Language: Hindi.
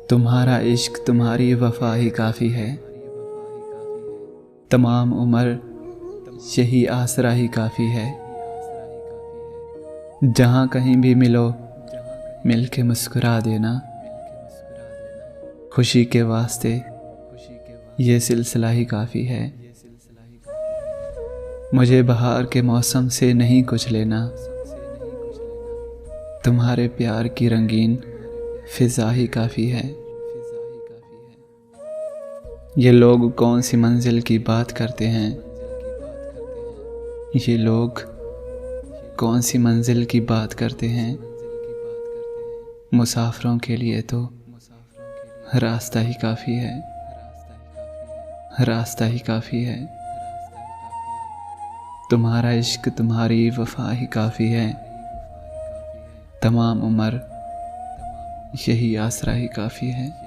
तुम्हारा इश्क तुम्हारी वफा ही काफ़ी है। तमाम उम्र यही आसरा ही काफ़ी है। जहाँ कहीं भी मिलो मिल के मुस्कुरा देना। खुशी के वास्ते ये सिलसिला ही काफ़ी है। मुझे बहार के मौसम से नहीं कुछ लेना। तुम्हारे प्यार की रंगीन फिजा ही काफ़ी है। ये लोग कौन सी मंजिल की बात करते हैं। ये लोग कौन सी मंजिल की बात करते हैं। मुसाफिरों के लिए तो रास्ता ही काफ़ी है। रास्ता ही काफ़ी है। तुम्हारा इश्क तुम्हारी वफा ही काफ़ी है। तमाम उम्र यही आसरा ही काफ़ी है।